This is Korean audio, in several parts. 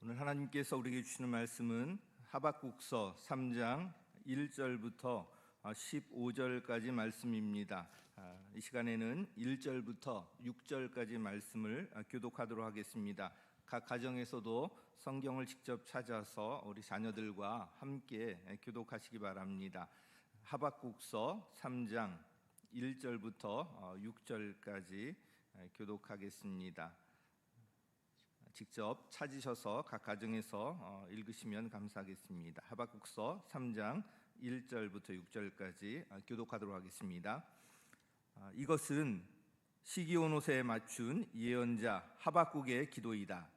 오늘 하나님께서 우리에게 주시는 말씀은 하박국서 3장 1절부터 15절까지 말씀입니다. 이 시간에는 1절부터 6절까지 말씀을 교독하도록 하겠습니다. 각 가정에서도 성경을 직접 찾아서 우리 자녀들과 함께 교독하시기 바랍니다. 하박국서 3장 1절부터 6절까지 교독하겠습니다. 직접 찾으셔서 각 가정에서 읽으시면 감사하겠습니다. 하박국서 3장 1절부터 6절까지 교독하도록 하겠습니다. 이것은 시기온옷에 맞춘 예언자 하박국의 기도이다.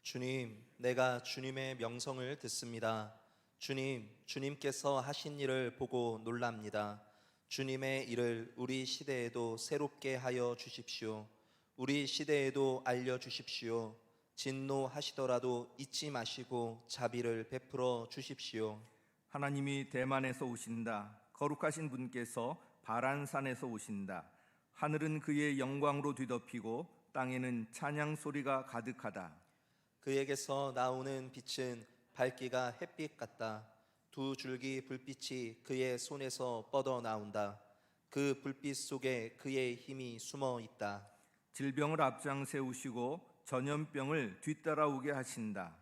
주님, 내가 주님의 명성을 듣습니다. 주님, 주님께서 하신 일을 보고 놀랍니다. 주님의 일을 우리 시대에도 새롭게 하여 주십시오. 우리 시대에도 알려주십시오. 진노하시더라도 잊지 마시고 자비를 베풀어 주십시오. 하나님이 대만에서 오신다. 거룩하신 분께서 바란산에서 오신다. 하늘은 그의 영광으로 뒤덮이고 땅에는 찬양 소리가 가득하다. 그에게서 나오는 빛은 밝기가 햇빛 같다. 두 줄기 불빛이 그의 손에서 뻗어 나온다. 그 불빛 속에 그의 힘이 숨어 있다. 질병을 앞장 세우시고 전염병을 뒤따라오게 하신다.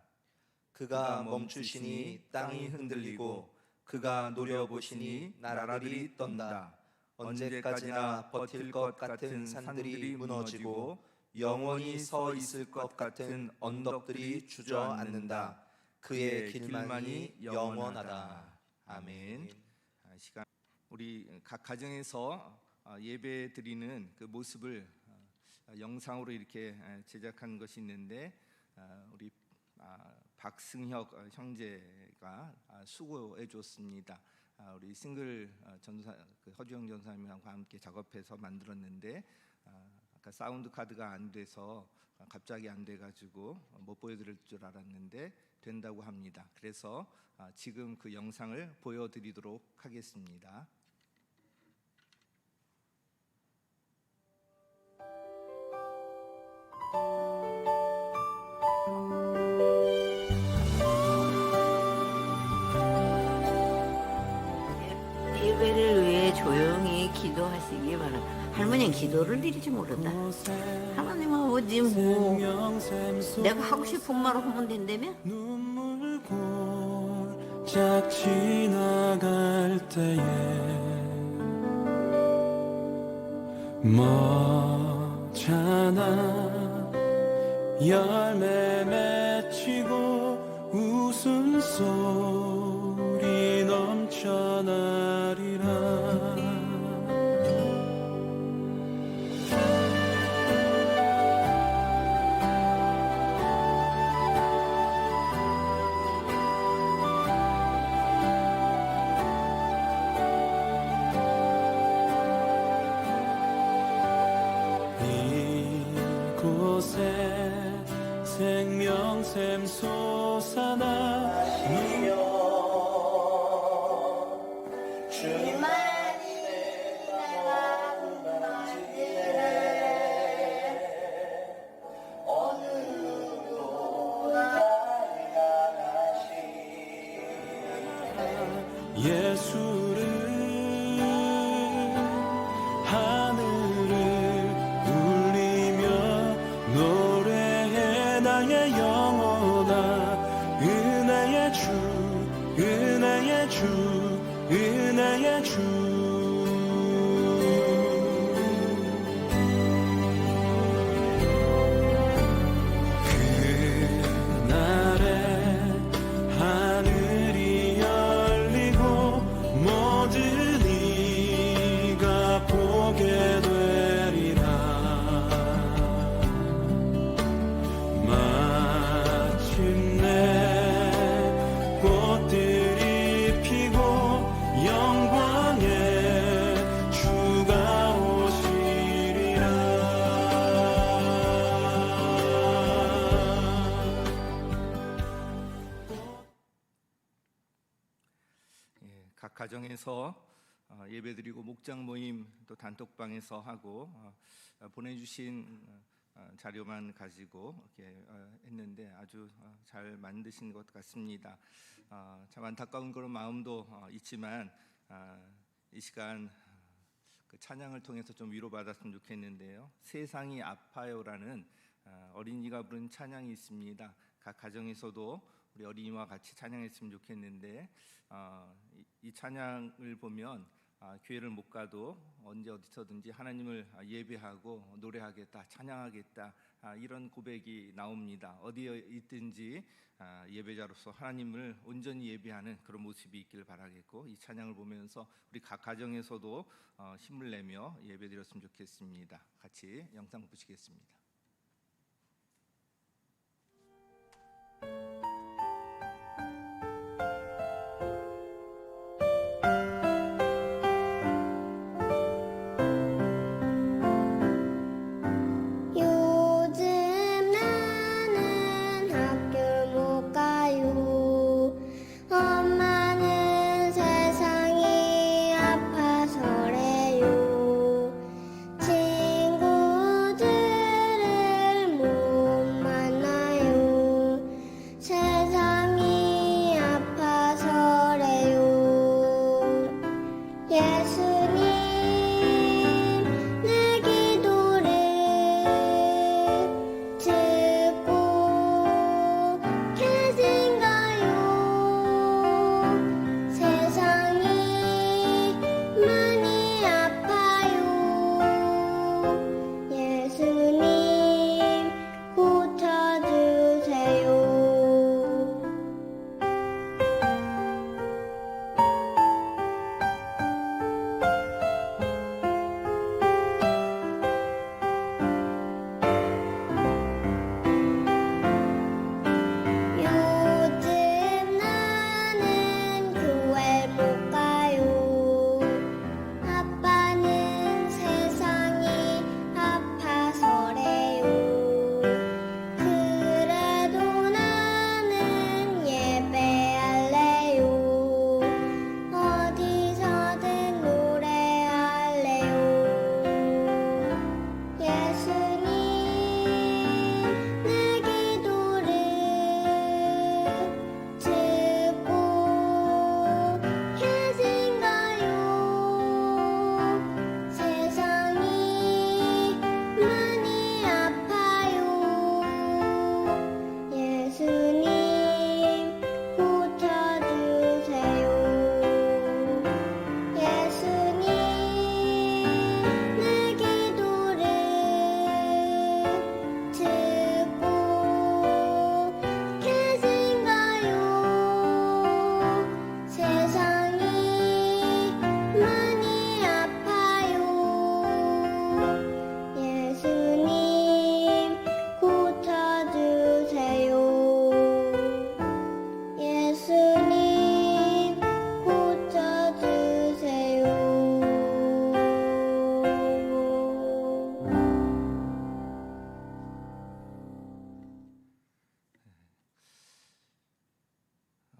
그가 멈추시니 땅이 흔들리고 그가 노려보시니 나라들이 떤다. 언제까지나 버틸 것 같은 산들이 무너지고 영원히 서 있을 것 같은 언덕들이 주저앉는다. 그의 길만이 영원하다. 아멘. 시간 우리 각 가정에서 예배 드리는 그 모습을 영상으로 이렇게 제작한 것이 있는데 우리 박승혁 형제가 수고해 줬습니다. 우리 싱글 전사 허주영 전사님과 함께 작업해서 만들었는데 아까 사운드 카드가 안 돼서 갑자기 안 돼가지고 못 보여드릴 줄 알았는데 된다고 합니다. 그래서 지금 그 영상을 보여드리도록 하겠습니다. 예배를 위해 조용히 기도하시기 바랍니다. 할머니는 기도를 드리지 모른다. 하나님 아버지 뭐 내가 하고 싶은 말 하면 된다며? 눈물 골짝 지나갈 때에 머잖아 열매 맺히고 웃음소리 넘쳐나리라. 이곳에 생명샘 솟아나며 예수를 하늘을 울리며 노래해 나의 영혼아. 은혜의 주 은혜의 주 은혜의 주. 각 가정에서 예배드리고 목장 모임 또 단톡방에서 하고 보내주신 자료만 가지고 이렇게 했는데 아주 잘 만드신 것 같습니다. 참 안타까운 그런 마음도 있지만 이 시간 그 찬양을 통해서 좀 위로받았으면 좋겠는데요. 세상이 아파요라는 어린이가 부른 찬양이 있습니다. 각 가정에서도 우리 어린이와 같이 찬양했으면 좋겠는데 이 찬양을 보면 교회를 못 가도 언제 어디서든지 하나님을 예배하고 노래하겠다, 찬양하겠다, 이런 고백이 나옵니다. 어디에 있든지 예배자로서 하나님을 온전히 예배하는 그런 모습이 있기를 바라겠고, 이 찬양을 보면서 우리 각 가정에서도 힘을 내며 예배드렸으면 좋겠습니다. 같이 영상 보시겠습니다.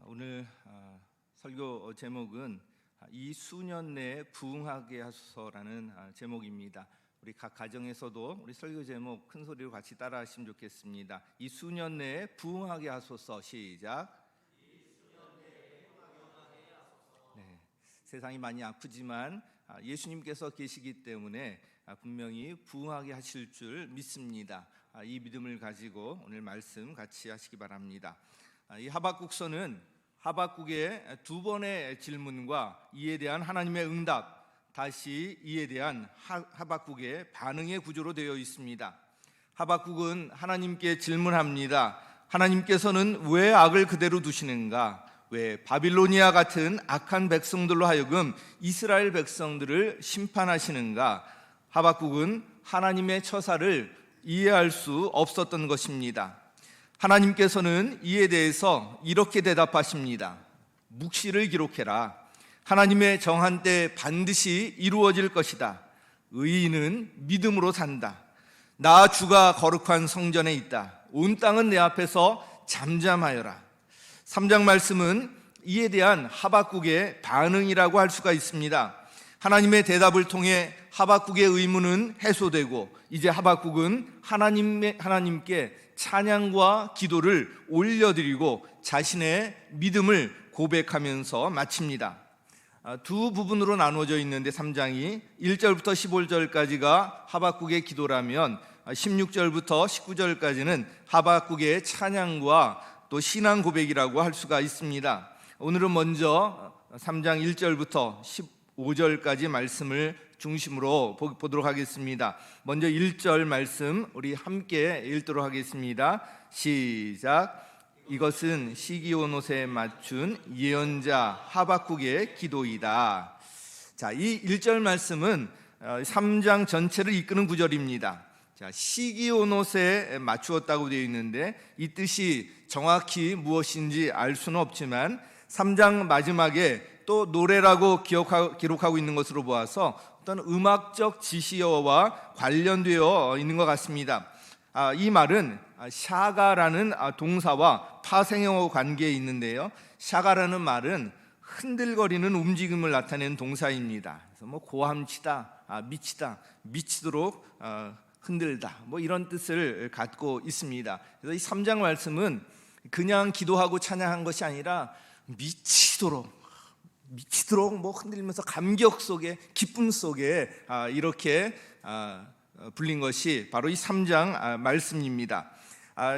오늘 설교 제목은 이 수년 내에 부흥하게 하소서라는 제목입니다. 우리 각 가정에서도 우리 설교 제목 큰 소리로 같이 따라하시면 좋겠습니다. 이 수년 내에 부흥하게 하소서. 시작. 네, 세상이 많이 아프지만 예수님께서 계시기 때문에 분명히 부흥하게 하실 줄 믿습니다. 이 믿음을 가지고 오늘 말씀 같이 하시기 바랍니다. 이 하박국서는 하박국의 두 번의 질문과 이에 대한 하나님의 응답, 다시 이에 대한 하박국의 반응의 구조로 되어 있습니다. 하박국은 하나님께 질문합니다. 하나님께서는 왜 악을 그대로 두시는가? 왜 바빌로니아 같은 악한 백성들로 하여금 이스라엘 백성들을 심판하시는가? 하박국은 하나님의 처사를 이해할 수 없었던 것입니다. 하나님께서는 이에 대해서 이렇게 대답하십니다. 묵시를 기록해라. 하나님의 정한 때 반드시 이루어질 것이다. 의인은 믿음으로 산다. 나 주가 거룩한 성전에 있다. 온 땅은 내 앞에서 잠잠하여라. 3장 말씀은 이에 대한 하박국의 반응이라고 할 수가 있습니다. 하나님의 대답을 통해 하박국의 의문은 해소되고 이제 하박국은 하나님께 찬양과 기도를 올려드리고 자신의 믿음을 고백하면서 마칩니다. 두 부분으로 나누어져 있는데 3장이 1절부터 15절까지가 하박국의 기도라면 16절부터 19절까지는 하박국의 찬양과 또 신앙 고백이라고 할 수가 있습니다. 오늘은 먼저 3장 1절부터 15절까지 말씀을 중심으로 보도록 하겠습니다. 먼저 1절 말씀 우리 함께 읽도록 하겠습니다. 시작. 이것은 시기온옷에 맞춘 예언자 하박국의 기도이다. 자, 이 1절 말씀은 3장 전체를 이끄는 구절입니다. 자, 시기온옷에 맞추었다고 되어 있는데 이 뜻이 정확히 무엇인지 알 수는 없지만 3장 마지막에 또 노래라고 기록하고 있는 것으로 보아서 어떤 음악적 지시어와 관련되어 있는 것 같습니다. 이 말은 샤가라는 동사와 파생어 관계에 있는데요. 샤가라는 말은 흔들거리는 움직임을 나타내는 동사입니다. 그래서 뭐 고함치다, 미치다, 미치도록 흔들다, 뭐 이런 뜻을 갖고 있습니다. 그래서 이 3장 말씀은 그냥 기도하고 찬양한 것이 아니라 미치도록 뭐 흔들면서 감격 속에 기쁨 속에 이렇게 불린 것이 바로 이 3장 말씀입니다.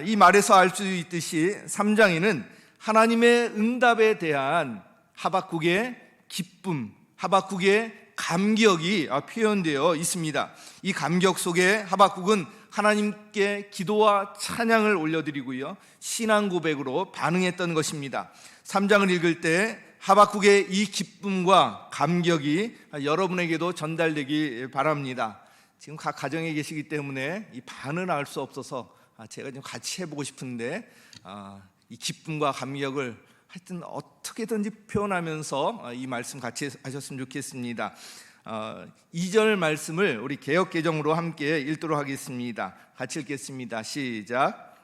이 말에서 알 수 있듯이 3장에는 하나님의 응답에 대한 하박국의 기쁨, 하박국의 감격이 표현되어 있습니다. 이 감격 속에 하박국은 하나님께 기도와 찬양을 올려드리고요, 신앙 고백으로 반응했던 것입니다. 3장을 읽을 때 하박국의 이 기쁨과 감격이 여러분에게도 전달되기 바랍니다. 지금 각 가정에 계시기 때문에 이 반을 알 수 없어서 제가 좀 같이 해보고 싶은데 이 기쁨과 감격을 하여튼 어떻게든지 표현하면서 이 말씀 같이 하셨으면 좋겠습니다. 2절 말씀을 우리 개역개정으로 함께 읽도록 하겠습니다. 같이 읽겠습니다. 시작.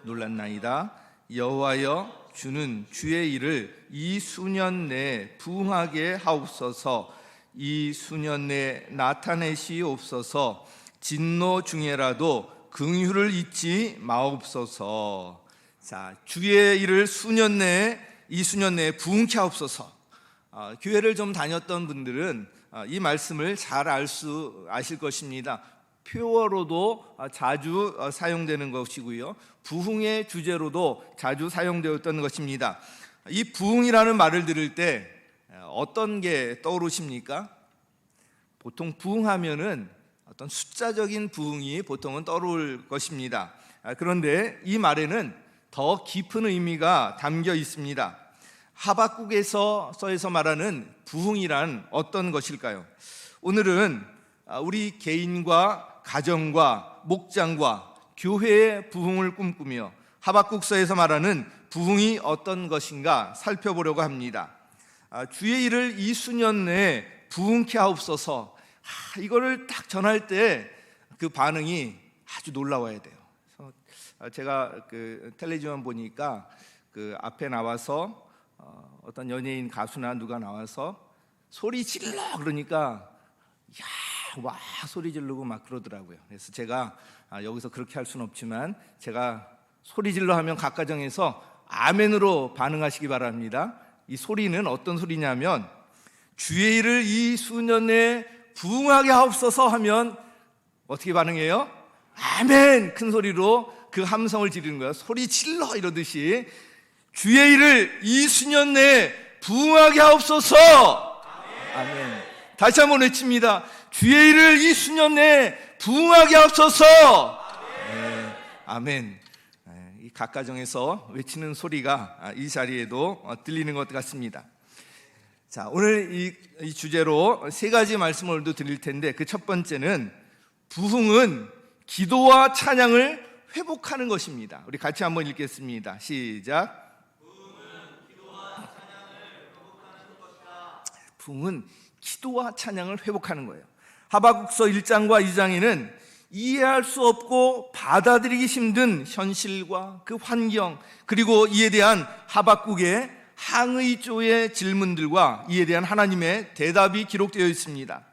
놀랐나이다. 여호와여 주는 주의 일을 이 수년 내에 부응하게 하옵소서. 이 수년 내에 나타내시옵소서. 진노 중에라도 긍휼을 잊지 마옵소서. 자, 주의 일을 이 수년 내에 부응케 하옵소서. 교회를 좀 다녔던 분들은 이 말씀을 잘 아실 것입니다. 표어로도 자주 사용되는 것이고요, 부흥의 주제로도 자주 사용되었던 것입니다. 이 부흥이라는 말을 들을 때 어떤 게 떠오르십니까? 보통 부흥하면은 어떤 숫자적인 부흥이 보통은 떠오를 것입니다. 그런데 이 말에는 더 깊은 의미가 담겨 있습니다. 하박국에서에서 말하는 부흥이란 어떤 것일까요? 오늘은 우리 개인과 가정과 목장과 교회의 부흥을 꿈꾸며 하박국서에서 말하는 부흥이 어떤 것인가 살펴보려고 합니다. 주의 일을 이 수년 내에 부흥케 하옵소서. 이거를 딱 전할 때 그 반응이 아주 놀라워야 돼요. 그래서 제가 그 텔레비전 보니까 그 앞에 나와서 어떤 연예인 가수나 누가 나와서 소리 질러 그러니까 와 소리 지르고 막 그러더라고요. 그래서 제가 여기서 그렇게 할 수는 없지만 제가 소리 질러 하면 각 가정에서 아멘으로 반응하시기 바랍니다. 이 소리는 어떤 소리냐면 주의 일을 이 수년 내에 부응하게 하옵소서 하면 어떻게 반응해요? 아멘! 큰 소리로 그 함성을 지르는 거예요. 소리 질러 이러듯이 주의 일을 이 수년 내에 부응하게 하옵소서. 아멘. 다시 한번 외칩니다. 주의 일을 이 수년 내에 부응하게 하옵소서. 네, 아멘. 이 각 가정에서 외치는 소리가 이 자리에도 들리는 것 같습니다. 자, 오늘 이 주제로 세 가지 말씀을 오늘도 드릴 텐데 그 첫 번째는 부흥은 기도와 찬양을 회복하는 것입니다. 우리 같이 한번 읽겠습니다. 시작. 부흥은 기도와 찬양을 회복하는 거예요. 하박국서 1장과 2장에는 이해할 수 없고 받아들이기 힘든 현실과 그 환경, 그리고 이에 대한 하박국의 항의조의 질문들과 이에 대한 하나님의 대답이 기록되어 있습니다.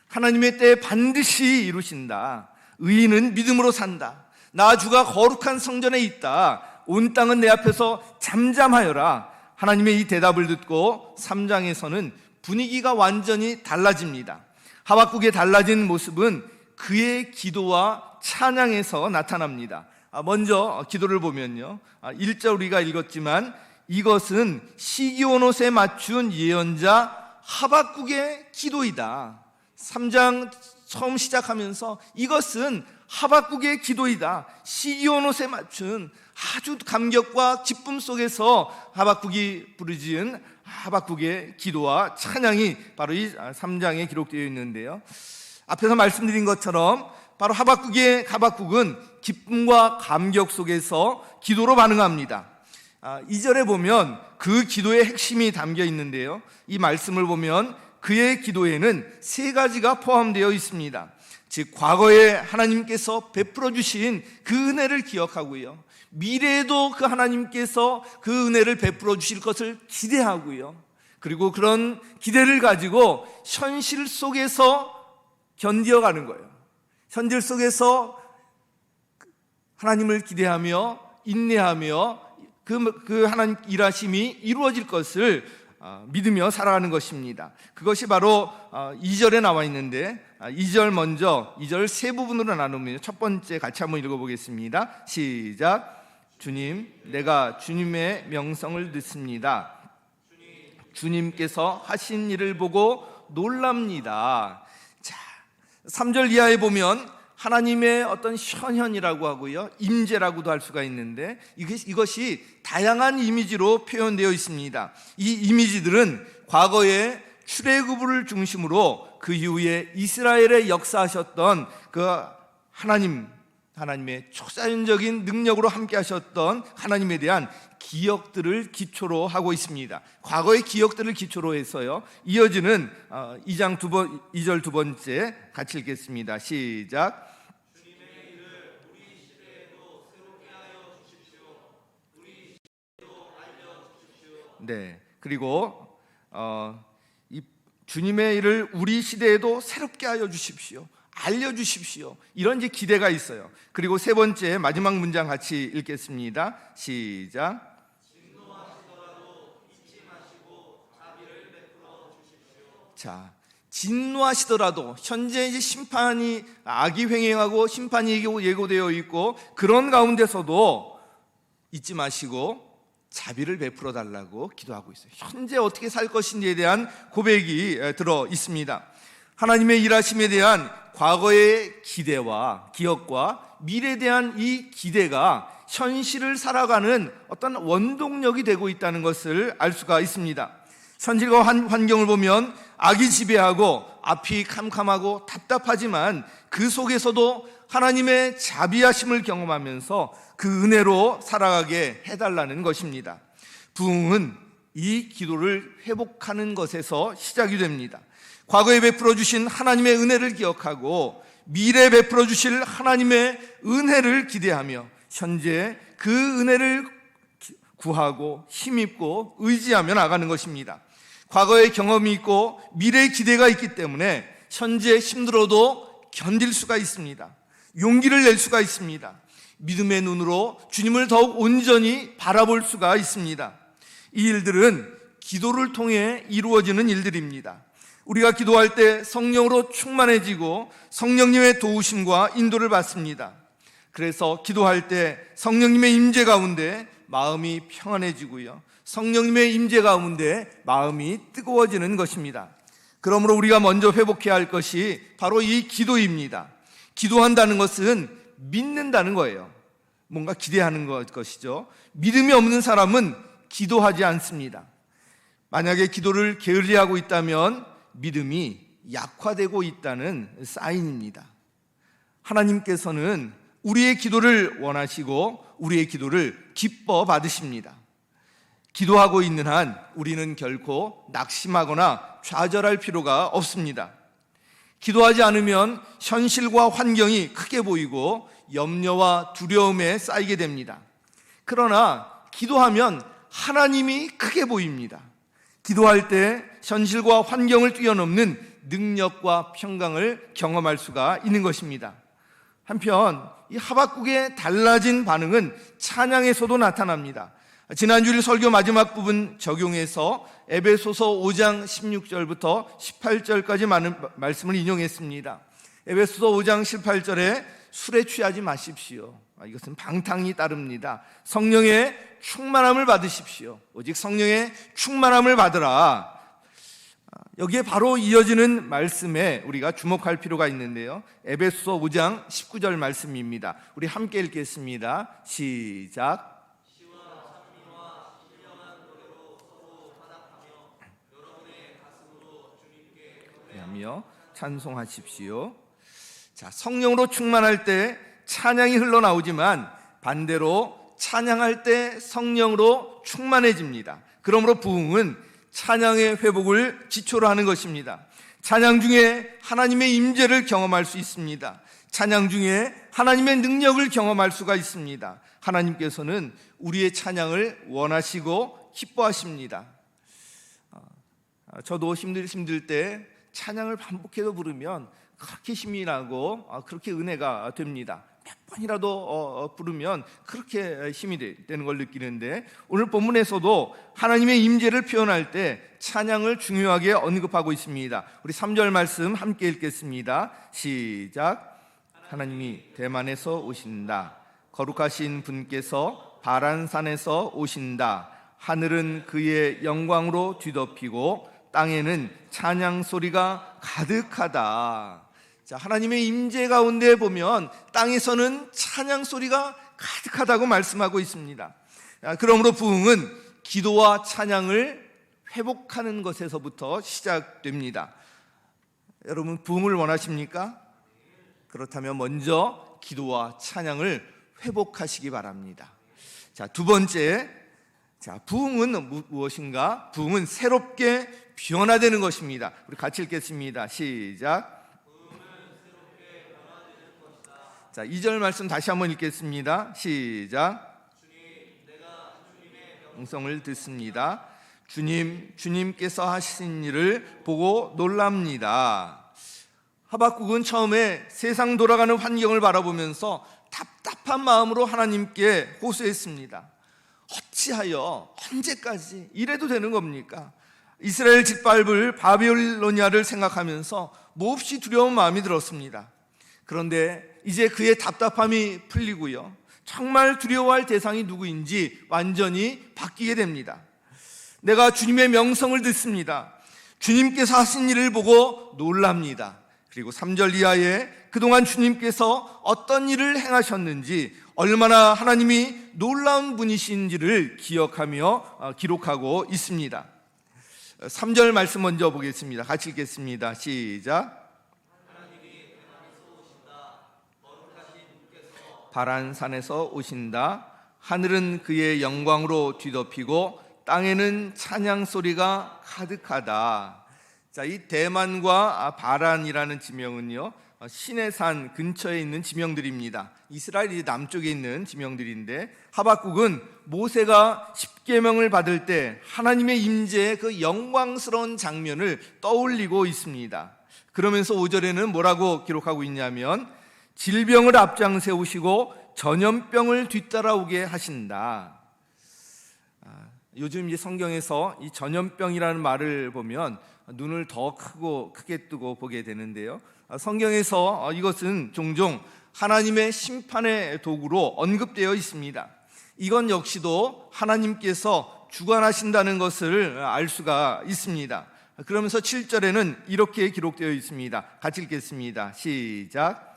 하나님의 때에 반드시 이루신다. 의인은 믿음으로 산다. 나 주가 거룩한 성전에 있다. 온 땅은 내 앞에서 잠잠하여라. 하나님의 이 대답을 듣고 3장에서는 분위기가 완전히 달라집니다. 하박국의 달라진 모습은 그의 기도와 찬양에서 나타납니다. 먼저 기도를 보면요, 1절 우리가 읽었지만 이것은 시기온 옷에 맞춘 예언자 하박국의 기도이다. 3장 처음 시작하면서 이것은 하박국의 기도이다. 시기온 옷에 맞춘 아주 감격과 기쁨 속에서 하박국이 부르짖은 하박국의 기도와 찬양이 바로 이 3장에 기록되어 있는데요, 앞에서 말씀드린 것처럼 바로 하박국은 기쁨과 감격 속에서 기도로 반응합니다. 2절에 보면 그 기도의 핵심이 담겨 있는데요, 이 말씀을 보면 그의 기도에는 3가지가 포함되어 있습니다. 즉 과거에 하나님께서 베풀어 주신 그 은혜를 기억하고요, 미래에도 그 하나님께서 그 은혜를 베풀어 주실 것을 기대하고요, 그리고 그런 기대를 가지고 현실 속에서 견뎌가는 거예요. 현실 속에서 하나님을 기대하며 인내하며 그 하나님 일하심이 이루어질 것을 믿으며 살아가는 것입니다. 그것이 바로 2절에 나와 있는데, 2절 먼저 2절 세 부분으로 나누면 첫 번째 같이 한번 읽어보겠습니다. 시작. 주님, 내가 주님의 명성을 듣습니다. 주님께서 하신 일을 보고 놀랍니다. 자, 3절 이하에 보면 하나님의 어떤 현현이라고 하고요, 임재라고도 할 수가 있는데 이것이 다양한 이미지로 표현되어 있습니다. 이 이미지들은 과거에 출애굽을 중심으로 그 이후에 이스라엘에 역사하셨던 그 하나님의 초자연적인 능력으로 함께 하셨던 하나님에 대한 기억들을 기초로 하고 있습니다. 과거의 기억들을 기초로 해서요, 이어지는 2장 2절 두 번째 같이 읽겠습니다. 시작. 네, 그리고 이 주님의 일을 우리 시대에도 새롭게 하여 주십시오. 알려주십시오. 이런 이제 기대가 있어요. 그리고 세 번째 마지막 문장 같이 읽겠습니다. 시작. 자, 진노하시더라도 현재 이제 심판이 악이 횡행하고 심판이 예고되어 있고 그런 가운데서도 잊지 마시고 자비를 베풀어 달라고 기도하고 있어요. 현재 어떻게 살 것인지에 대한 고백이 들어 있습니다. 하나님의 일하심에 대한 과거의 기대와 기억과 미래에 대한 이 기대가 현실을 살아가는 어떤 원동력이 되고 있다는 것을 알 수가 있습니다. 현실과 환경을 보면 악이 지배하고 앞이 캄캄하고 답답하지만 그 속에서도 하나님의 자비하심을 경험하면서 그 은혜로 살아가게 해달라는 것입니다. 부흥은 이 기도를 회복하는 것에서 시작이 됩니다. 과거에 베풀어 주신 하나님의 은혜를 기억하고 미래에 베풀어 주실 하나님의 은혜를 기대하며 현재 그 은혜를 구하고 힘입고 의지하며 나가는 것입니다. 과거의 경험이 있고 미래의 기대가 있기 때문에 현재 힘들어도 견딜 수가 있습니다. 용기를 낼 수가 있습니다. 믿음의 눈으로 주님을 더욱 온전히 바라볼 수가 있습니다. 이 일들은 기도를 통해 이루어지는 일들입니다. 우리가 기도할 때 성령으로 충만해지고 성령님의 도우심과 인도를 받습니다. 그래서 기도할 때 성령님의 임재 가운데 마음이 평안해지고요, 성령님의 임재 가운데 마음이 뜨거워지는 것입니다. 그러므로 우리가 먼저 회복해야 할 것이 바로 이 기도입니다. 기도한다는 것은 믿는다는 거예요. 뭔가 기대하는 것이죠. 믿음이 없는 사람은 기도하지 않습니다. 만약에 기도를 게을리하고 있다면 믿음이 약화되고 있다는 사인입니다. 하나님께서는 우리의 기도를 원하시고 우리의 기도를 기뻐 받으십니다. 기도하고 있는 한 우리는 결코 낙심하거나 좌절할 필요가 없습니다. 기도하지 않으면 현실과 환경이 크게 보이고 염려와 두려움에 쌓이게 됩니다. 그러나 기도하면 하나님이 크게 보입니다. 기도할 때 현실과 환경을 뛰어넘는 능력과 평강을 경험할 수가 있는 것입니다. 한편 이 하박국의 달라진 반응은 찬양에서도 나타납니다. 지난주일 설교 마지막 부분 적용해서 에베소서 5장 16절부터 18절까지 많은 말씀을 인용했습니다. 에베소서 5장 18절에 술에 취하지 마십시오. 이것은 방탕이 따릅니다. 성령의 충만함을 받으십시오. 오직 성령의 충만함을 받으라. 여기에 바로 이어지는 말씀에 우리가 주목할 필요가 있는데요. 에베소서 5장 19절 말씀입니다. 우리 함께 읽겠습니다. 시작. 하며 찬송하십시오. 자, 성령으로 충만할 때 찬양이 흘러나오지만 반대로 찬양할 때 성령으로 충만해집니다. 그러므로 부흥은 찬양의 회복을 기초로 하는 것입니다. 찬양 중에 하나님의 임재를 경험할 수 있습니다. 찬양 중에 하나님의 능력을 경험할 수가 있습니다. 하나님께서는 우리의 찬양을 원하시고 기뻐하십니다. 저도 힘들 때 찬양을 반복해서 부르면 그렇게 힘이 나고 그렇게 은혜가 됩니다. 몇 번이라도 부르면 그렇게 힘이 되는 걸 느끼는데, 오늘 본문에서도 하나님의 임재를 표현할 때 찬양을 중요하게 언급하고 있습니다. 우리 3절 말씀 함께 읽겠습니다. 시작. 하나님이 대만에서 오신다. 거룩하신 분께서 바란산에서 오신다. 하늘은 그의 영광으로 뒤덮이고 땅에는 찬양 소리가 가득하다. 자, 하나님의 임재 가운데 보면 땅에서는 찬양 소리가 가득하다고 말씀하고 있습니다. 그러므로 부흥은 기도와 찬양을 회복하는 것에서부터 시작됩니다. 여러분, 부흥을 원하십니까? 그렇다면 먼저 기도와 찬양을 회복하시기 바랍니다. 자, 두 번째, 부흥은 무엇인가? 부흥은 새롭게 변화되는 것입니다. 우리 같이 읽겠습니다. 시작. 자, 2절 말씀 다시 한번 읽겠습니다. 시작. 음성을 듣습니다. 주님께서 하신 일을 보고 놀랍니다. 하박국은 처음에 세상 돌아가는 환경을 바라보면서 답답한 마음으로 하나님께 호소했습니다. 어찌하여 언제까지 이래도 되는 겁니까? 이스라엘 짓밟을 바빌로니아를 생각하면서 몹시 두려운 마음이 들었습니다. 그런데 이제 그의 답답함이 풀리고요, 정말 두려워할 대상이 누구인지 완전히 바뀌게 됩니다. 내가 주님의 명성을 듣습니다. 주님께서 하신 일을 보고 놀랍니다. 그리고 3절 이하에 그동안 주님께서 어떤 일을 행하셨는지, 얼마나 하나님이 놀라운 분이신지를 기억하며 기록하고 있습니다. 3절 말씀 먼저 보겠습니다. 같이 읽겠습니다. 시작. 바란산에서 오신다. 하늘은 그의 영광으로 뒤덮이고 땅에는 찬양 소리가 가득하다. 자, 이 대만과 바란이라는 지명은요, 시내산 근처에 있는 지명들입니다. 이스라엘이 남쪽에 있는 지명들인데, 하박국은 모세가 십계명을 받을 때 하나님의 임재의 그 영광스러운 장면을 떠올리고 있습니다. 그러면서 5절에는 뭐라고 기록하고 있냐면, 질병을 앞장 세우시고 전염병을 뒤따라오게 하신다. 요즘 이제 성경에서 이 전염병이라는 말을 보면 눈을 더 크게 뜨고 보게 되는데요, 성경에서 이것은 종종 하나님의 심판의 도구로 언급되어 있습니다. 이건 역시도 하나님께서 주관하신다는 것을 알 수가 있습니다. 그러면서 7절에는 이렇게 기록되어 있습니다. 같이 읽겠습니다. 시작.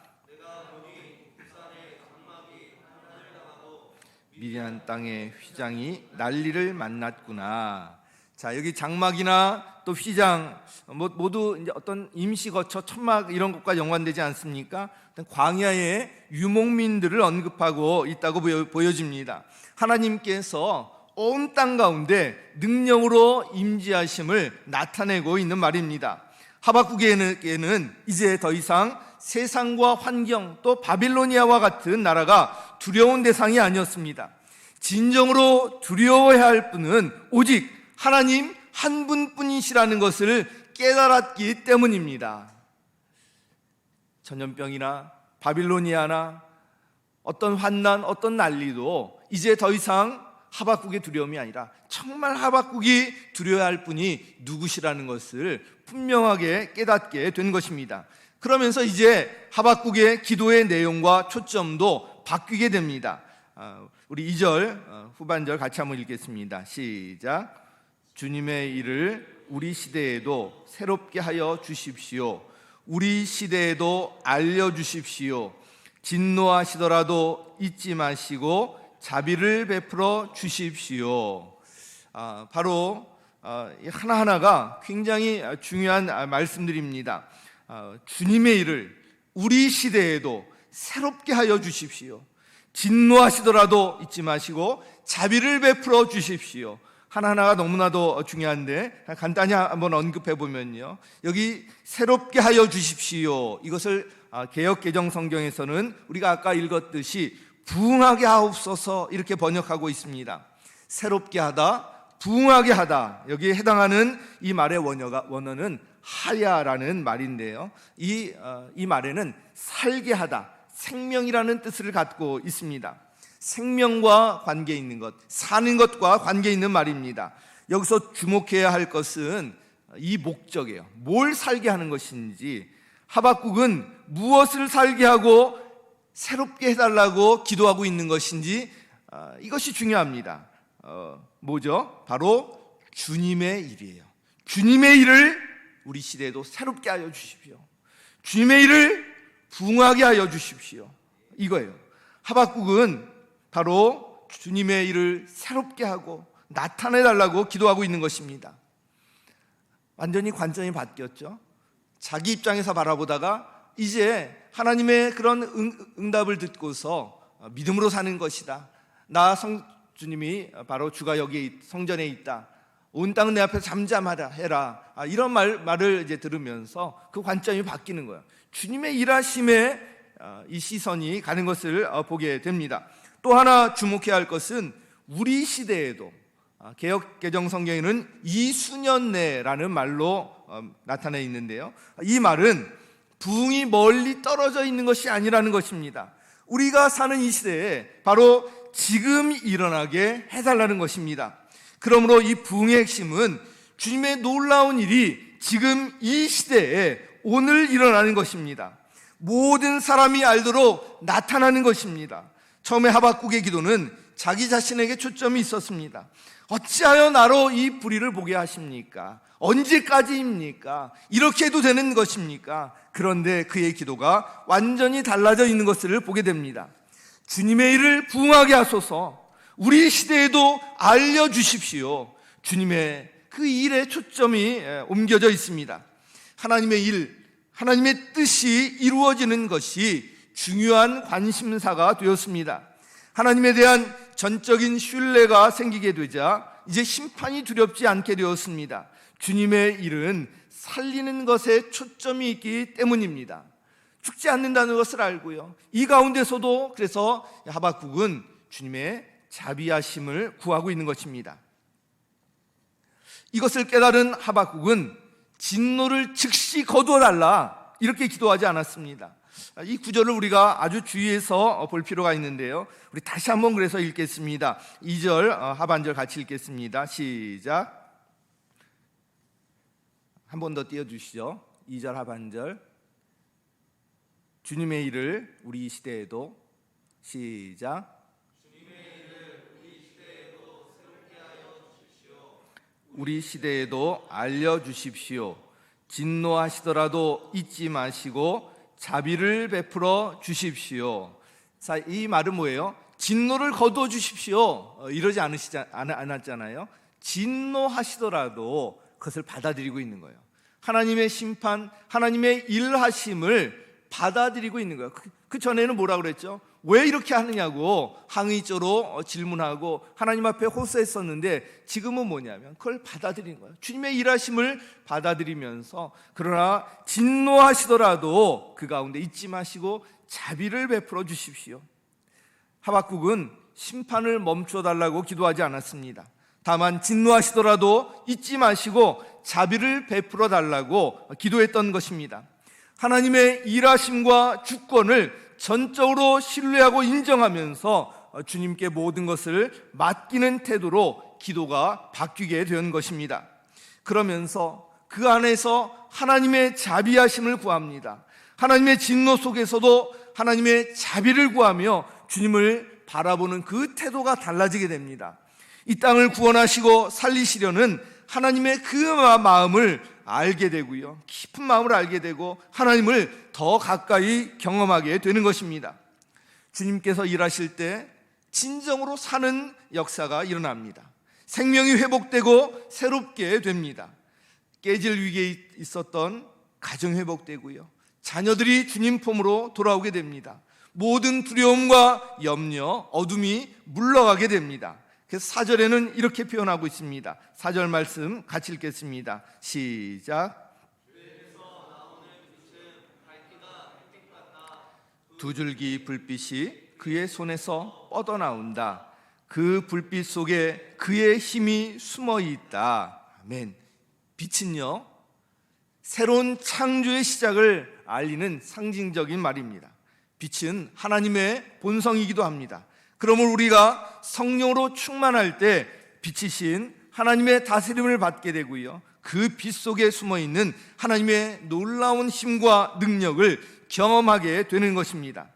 미디안 땅의 휘장이 난리를 만났구나. 자, 여기 장막이나 또 휘장 모두 이제 어떤 임시 거처, 천막 이런 것과 연관되지 않습니까? 광야의 유목민들을 언급하고 있다고 보여집니다. 하나님께서 온 땅 가운데 능력으로 임재하심을 나타내고 있는 말입니다. 하박국에게는 이제 더 이상 세상과 환경 또 바빌로니아와 같은 나라가 두려운 대상이 아니었습니다. 진정으로 두려워해야 할 분은 오직 하나님 한 분뿐이시라는 것을 깨달았기 때문입니다. 전염병이나 바빌로니아나 어떤 환난, 어떤 난리도 이제 더 이상 하박국의 두려움이 아니라 정말 하박국이 두려워해야 할 분이 누구시라는 것을 분명하게 깨닫게 된 것입니다. 그러면서 이제 하박국의 기도의 내용과 초점도 바뀌게 됩니다. 우리 2절 후반절 같이 한번 읽겠습니다. 시작. 주님의 일을 우리 시대에도 새롭게 하여 주십시오. 우리 시대에도 알려주십시오. 진노하시더라도 잊지 마시고 자비를 베풀어 주십시오. 바로 하나하나가 굉장히 중요한 말씀들입니다. 주님의 일을 우리 시대에도 새롭게 하여 주십시오. 진노하시더라도 잊지 마시고 자비를 베풀어 주십시오. 하나하나가 너무나도 중요한데 간단히 한번 언급해 보면요, 여기 새롭게 하여 주십시오, 이것을 개역 개정 성경에서는 우리가 아까 읽었듯이 부흥하게 하옵소서 이렇게 번역하고 있습니다. 새롭게 하다, 부흥하게 하다, 여기에 해당하는 이 말의 원어는 하야라는 말인데요, 이 말에는 살게 하다, 생명이라는 뜻을 갖고 있습니다. 생명과 관계 있는 것, 사는 것과 관계 있는 말입니다. 여기서 주목해야 할 것은 이 목적이에요. 뭘 살게 하는 것인지, 하박국은 무엇을 살게 하고 새롭게 해달라고 기도하고 있는 것인지, 이것이 중요합니다. 뭐죠? 바로 주님의 일이에요. 주님의 일을 우리 시대에도 새롭게 하여 주십시오. 주님의 일을 부흥하게 하여 주십시오. 이거예요. 하박국은 바로 주님의 일을 새롭게 하고 나타내달라고 기도하고 있는 것입니다. 완전히 관점이 바뀌었죠. 자기 입장에서 바라보다가 이제 하나님의 그런 응답을 듣고서 믿음으로 사는 것이다. 주님이 바로 주가 여기 성전에 있다. 온 땅은 내 앞에서 잠잠하라 해라. 이런 말을 이제 들으면서 그 관점이 바뀌는 거예요. 주님의 일하심에 이 시선이 가는 것을 보게 됩니다. 또 하나 주목해야 할 것은 우리 시대에도, 개역 개정 성경에는 이수년 내라는 말로 나타나 있는데요, 이 말은 부흥이 멀리 떨어져 있는 것이 아니라는 것입니다. 우리가 사는 이 시대에 바로 지금 일어나게 해달라는 것입니다. 그러므로 이 부흥의 핵심은 주님의 놀라운 일이 지금 이 시대에 오늘 일어나는 것입니다. 모든 사람이 알도록 나타나는 것입니다. 처음에 하박국의 기도는 자기 자신에게 초점이 있었습니다. 어찌하여 나로 이 불의를 보게 하십니까? 언제까지입니까? 이렇게 해도 되는 것입니까? 그런데 그의 기도가 완전히 달라져 있는 것을 보게 됩니다. 주님의 일을 부흥하게 하소서, 우리 시대에도 알려주십시오. 주님의 그 일에 초점이 옮겨져 있습니다. 하나님의 일, 하나님의 뜻이 이루어지는 것이 중요한 관심사가 되었습니다. 하나님에 대한 전적인 신뢰가 생기게 되자 이제 심판이 두렵지 않게 되었습니다. 주님의 일은 살리는 것에 초점이 있기 때문입니다. 죽지 않는다는 것을 알고요, 이 가운데서도 그래서 하박국은 주님의 자비하심을 구하고 있는 것입니다. 이것을 깨달은 하박국은 진노를 즉시 거두어달라 이렇게 기도하지 않았습니다. 이 구절을 우리가 아주 주의해서 볼 필요가 있는데요, 우리 다시 한번 그래서 읽겠습니다. 2절 하반절 같이 읽겠습니다. 시작. 한 번 더 띄워주시죠. 2절 하반절. 주님의 일을 우리 시대에도, 시작. 우리 시대에도 알려주십시오. 진노하시더라도 잊지 마시고 자비를 베풀어 주십시오. 자, 이 말은 뭐예요? 진노를 거두어 주십시오 이러지 않았잖아요. 진노하시더라도 그것을 받아들이고 있는 거예요. 하나님의 심판, 하나님의 일하심을 받아들이고 있는 거예요. 그 전에는 뭐라고 그랬죠? 왜 이렇게 하느냐고 항의조로 질문하고 하나님 앞에 호소했었는데, 지금은 뭐냐면 그걸 받아들이는 거예요. 주님의 일하심을 받아들이면서, 그러나 진노하시더라도 그 가운데 잊지 마시고 자비를 베풀어 주십시오. 하박국은 심판을 멈춰 달라고 기도하지 않았습니다. 다만 진노하시더라도 잊지 마시고 자비를 베풀어 달라고 기도했던 것입니다. 하나님의 일하심과 주권을 전적으로 신뢰하고 인정하면서 주님께 모든 것을 맡기는 태도로 기도가 바뀌게 된 것입니다. 그러면서 그 안에서 하나님의 자비하심을 구합니다. 하나님의 진노 속에서도 하나님의 자비를 구하며 주님을 바라보는 그 태도가 달라지게 됩니다. 이 땅을 구원하시고 살리시려는 하나님의 그 마음을 알게 되고요, 깊은 마음을 알게 되고 하나님을 더 가까이 경험하게 되는 것입니다. 주님께서 일하실 때 진정으로 사는 역사가 일어납니다. 생명이 회복되고 새롭게 됩니다. 깨질 위기에 있었던 가정 회복되고요, 자녀들이 주님 품으로 돌아오게 됩니다. 모든 두려움과 염려, 어둠이 물러가게 됩니다. 그래서 4절에는 이렇게 표현하고 있습니다. 4절 말씀 같이 읽겠습니다. 시작. 두 줄기 불빛이 그의 손에서 뻗어나온다. 그 불빛 속에 그의 힘이 숨어 있다. 아멘. 빛은요, 새로운 창조의 시작을 알리는 상징적인 말입니다. 빛은 하나님의 본성이기도 합니다. 그러므로 우리가 성령으로 충만할 때 빛이신 하나님의 다스림을 받게 되고요, 그 빛 속에 숨어있는 하나님의 놀라운 힘과 능력을 경험하게 되는 것입니다.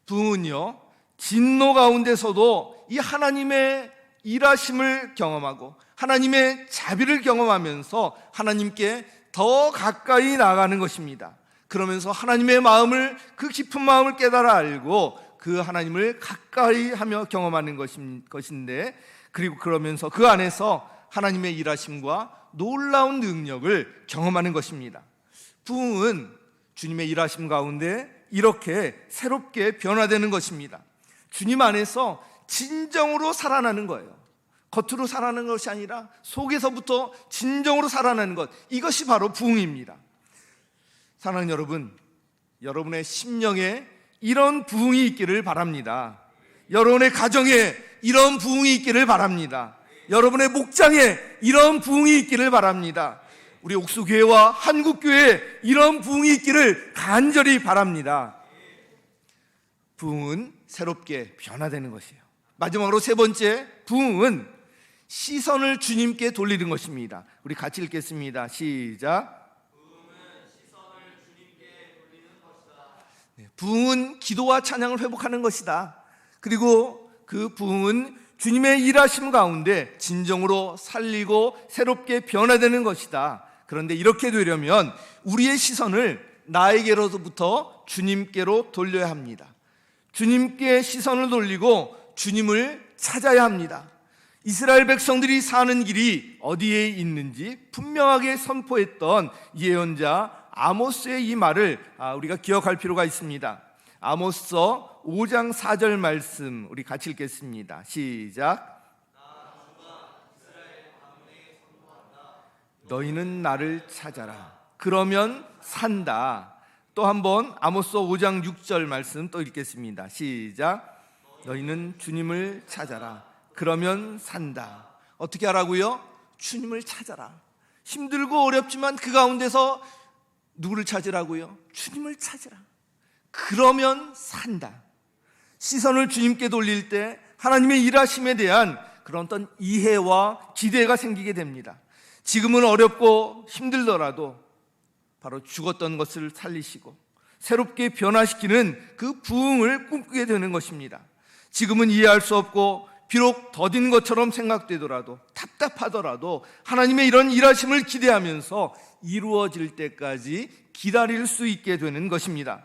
부흥은요, 진노 가운데서도 이 하나님의 일하심을 경험하고 하나님의 자비를 경험하면서 하나님께 더 가까이 나아가는 것입니다. 그러면서 하나님의 마음을, 그 깊은 마음을 깨달아 알고 그 하나님을 가까이 하며 경험하는 것인데, 그리고 그러면서 그 안에서 하나님의 일하심과 놀라운 능력을 경험하는 것입니다. 부흥은 주님의 일하심 가운데 이렇게 새롭게 변화되는 것입니다. 주님 안에서 진정으로 살아나는 거예요. 겉으로 살아나는 것이 아니라 속에서부터 진정으로 살아나는 것, 이것이 바로 부흥입니다. 사랑하는 여러분, 여러분의 심령에 이런 부흥이 있기를 바랍니다. 여러분의 가정에 이런 부흥이 있기를 바랍니다. 여러분의 목장에 이런 부흥이 있기를 바랍니다. 우리 옥수교회와 한국교회에 이런 부흥이 있기를 간절히 바랍니다. 부흥은 새롭게 변화되는 것이에요. 마지막으로 세 번째, 부흥은 시선을 주님께 돌리는 것입니다. 우리 같이 읽겠습니다. 시작. 부흥은 기도와 찬양을 회복하는 것이다. 그리고 그 부흥은 주님의 일하심 가운데 진정으로 살리고 새롭게 변화되는 것이다. 그런데 이렇게 되려면 우리의 시선을 나에게로부터 주님께로 돌려야 합니다. 주님께 시선을 돌리고 주님을 찾아야 합니다. 이스라엘 백성들이 사는 길이 어디에 있는지 분명하게 선포했던 예언자 아모스의 이 말을 우리가 기억할 필요가 있습니다. 아모스서 5장 4절 말씀 우리 같이 읽겠습니다. 시작. 너희는 나를 찾아라. 그러면 산다. 또 한번 아모스서 5장 6절 말씀 또 읽겠습니다. 시작. 너희는 주님을 찾아라. 그러면 산다. 어떻게 하라고요? 주님을 찾아라. 힘들고 어렵지만 그 가운데서 누구를 찾으라고요? 주님을 찾으라. 그러면 산다. 시선을 주님께 돌릴 때 하나님의 일하심에 대한 그런 어떤 이해와 기대가 생기게 됩니다. 지금은 어렵고 힘들더라도 바로 죽었던 것을 살리시고 새롭게 변화시키는 그 부흥을 꿈꾸게 되는 것입니다. 지금은 이해할 수 없고 비록 더딘 것처럼 생각되더라도 답답하더라도 하나님의 이런 일하심을 기대하면서 이루어질 때까지 기다릴 수 있게 되는 것입니다.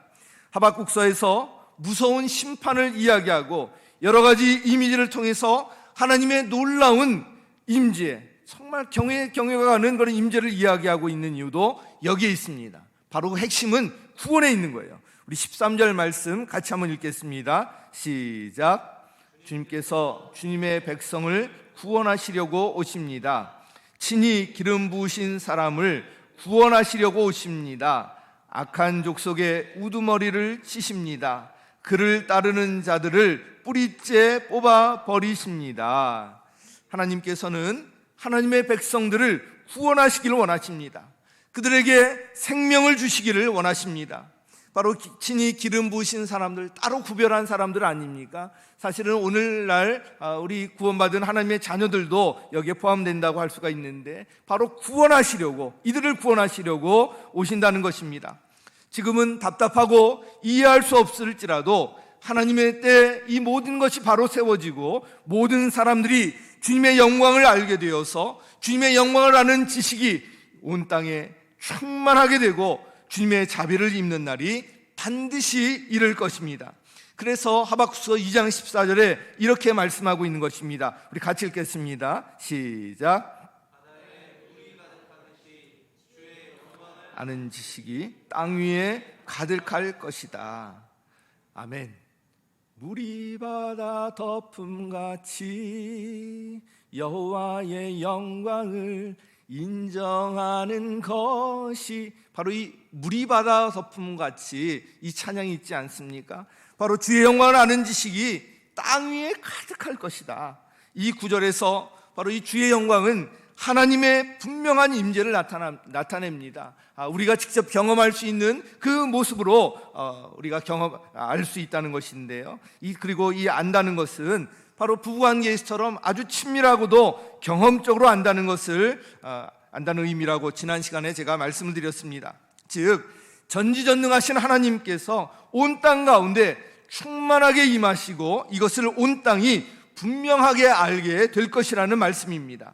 하박국서에서 무서운 심판을 이야기하고 여러 가지 이미지를 통해서 하나님의 놀라운 임재, 정말 경외가 가는 그런 임재를 이야기하고 있는 이유도 여기에 있습니다. 바로 그 핵심은 구원에 있는 거예요. 우리 13절 말씀 같이 한번 읽겠습니다. 시작. 주님께서 주님의 백성을 구원하시려고 오십니다. 친히 기름 부으신 사람을 구원하시려고 오십니다. 악한 족속의 우두머리를 치십니다. 그를 따르는 자들을 뿌리째 뽑아 버리십니다. 하나님께서는 하나님의 백성들을 구원하시기를 원하십니다. 그들에게 생명을 주시기를 원하십니다. 바로 친히 기름 부으신 사람들, 따로 구별한 사람들 아닙니까? 사실은 오늘날 우리 구원받은 하나님의 자녀들도 여기에 포함된다고 할 수가 있는데, 바로 구원하시려고, 이들을 구원하시려고 오신다는 것입니다. 지금은 답답하고 이해할 수 없을지라도 하나님의 때에 이 모든 것이 바로 세워지고 모든 사람들이 주님의 영광을 알게 되어서 주님의 영광을 아는 지식이 온 땅에 충만하게 되고 주님의 자비를 입는 날이 반드시 이를 것입니다. 그래서 하박국서 2장 14절에 이렇게 말씀하고 있는 것입니다. 우리 같이 읽겠습니다. 시작. 아는 지식이 땅 위에 가득할 것이다. 아멘. 물이 바다 덮음같이 여호와의 영광을 인정하는 것이, 바로 이 물이 바다 덮음같이 이 찬양이 있지 않습니까? 바로 주의 영광을 아는 지식이 땅 위에 가득할 것이다. 이 구절에서 바로 이 주의 영광은 하나님의 분명한 임재를 나타냅니다. 우리가 직접 경험할 수 있는 그 모습으로 우리가 알 수 있다는 것인데요. 그리고 이 안다는 것은 바로 부부관계에서처럼 아주 친밀하고도 경험적으로 안다는 것을 안다는 의미라고 지난 시간에 제가 말씀을 드렸습니다. 즉 전지전능하신 하나님께서 온 땅 가운데 충만하게 임하시고 이것을 온 땅이 분명하게 알게 될 것이라는 말씀입니다.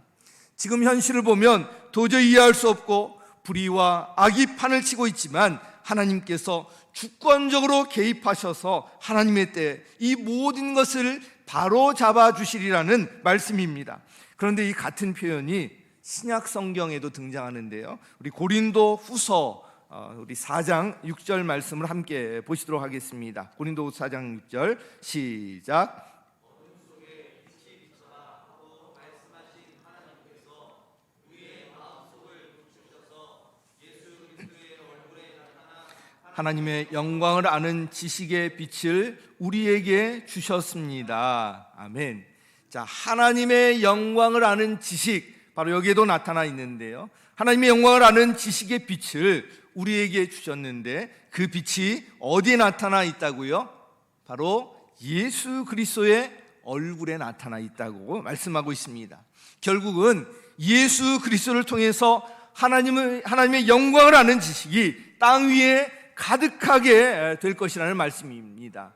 지금 현실을 보면 도저히 이해할 수 없고 불의와 악이 판을 치고 있지만 하나님께서 주권적으로 개입하셔서 하나님의 때에 이 모든 것을 바로 잡아주시리라는 말씀입니다. 그런데 이 같은 표현이 신약 성경에도 등장하는데요. 우리 고린도 후서 우리 4장 6절 말씀을 함께 보시도록 하겠습니다. 고린도 4장 6절 시작. 하나님의 영광을 아는 지식의 빛을 우리에게 주셨습니다. 아멘. 자, 하나님의 영광을 아는 지식, 바로 여기에도 나타나 있는데요. 하나님의 영광을 아는 지식의 빛을 우리에게 주셨는데 그 빛이 어디에 나타나 있다고요? 바로 예수 그리스도의 얼굴에 나타나 있다고 말씀하고 있습니다. 결국은 예수 그리스도를 통해서 하나님의 영광을 아는 지식이 땅 위에 가득하게 될 것이라는 말씀입니다.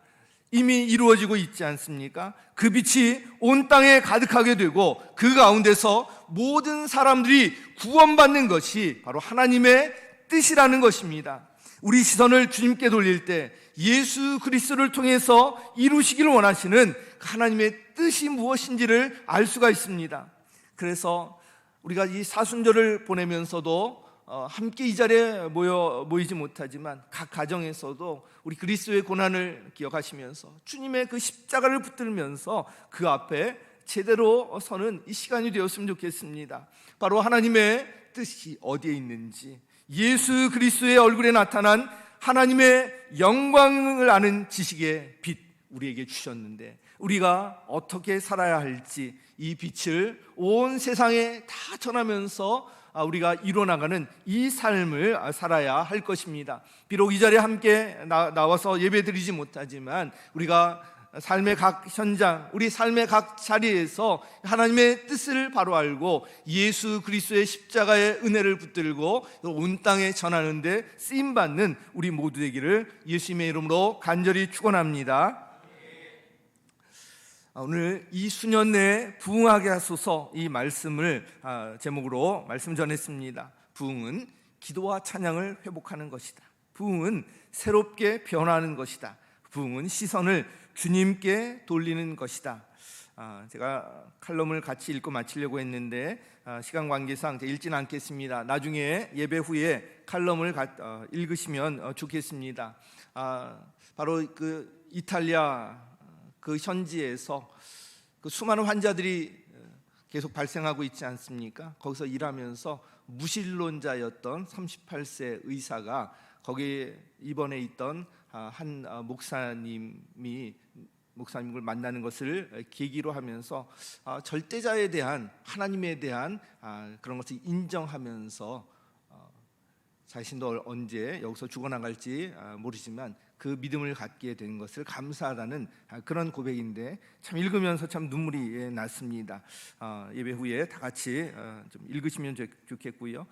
이미 이루어지고 있지 않습니까? 그 빛이 온 땅에 가득하게 되고 그 가운데서 모든 사람들이 구원받는 것이 바로 하나님의 뜻이라는 것입니다. 우리 시선을 주님께 돌릴 때 예수 그리스도를 통해서 이루시기를 원하시는 하나님의 뜻이 무엇인지를 알 수가 있습니다. 그래서 우리가 이 사순절을 보내면서도 함께 이 자리에 모이지 못하지만 각 가정에서도 우리 그리스도의 고난을 기억하시면서 주님의 그 십자가를 붙들면서 그 앞에 제대로 서는 이 시간이 되었으면 좋겠습니다. 바로 하나님의 뜻이 어디에 있는지, 예수 그리스도의 얼굴에 나타난 하나님의 영광을 아는 지식의 빛 우리에게 주셨는데 우리가 어떻게 살아야 할지 이 빛을 온 세상에 다 전하면서 우리가 이뤄나가는 이 삶을 살아야 할 것입니다. 비록 이 자리에 함께 나와서 예배드리지 못하지만 우리가 삶의 각 현장, 우리 삶의 각 자리에서 하나님의 뜻을 바로 알고 예수 그리스도의 십자가의 은혜를 붙들고 온 땅에 전하는 데 쓰임받는 우리 모두 되기를 예수님의 이름으로 간절히 축원합니다. 오늘 이 수년 내에 부흥하게 하소서, 이 말씀을 제목으로 말씀 전했습니다. 부흥은 기도와 찬양을 회복하는 것이다. 부흥은 새롭게 변화하는 것이다. 부흥은 시선을 주님께 돌리는 것이다. 제가 칼럼을 같이 읽고 마치려고 했는데 시간 관계상 읽지는 않겠습니다. 나중에 예배 후에 칼럼을 읽으시면 좋겠습니다. 바로 그 이탈리아 그 현지에서 그 수많은 환자들이 계속 발생하고 있지 않습니까? 거기서 일하면서 무신론자였던 38세 의사가 거기에 입원해 있던 한 목사님이 목사님을 만나는 것을 계기로 하면서 절대자에 대한 하나님에 대한 그런 것을 인정하면서 자신도 언제 여기서 죽어나갈지 모르지만 그 믿음을 갖게 된 것을 감사하다는 그런 고백인데 참 읽으면서 참 눈물이 났습니다. 예배 후에 다 같이 좀 읽으시면 좋겠고요.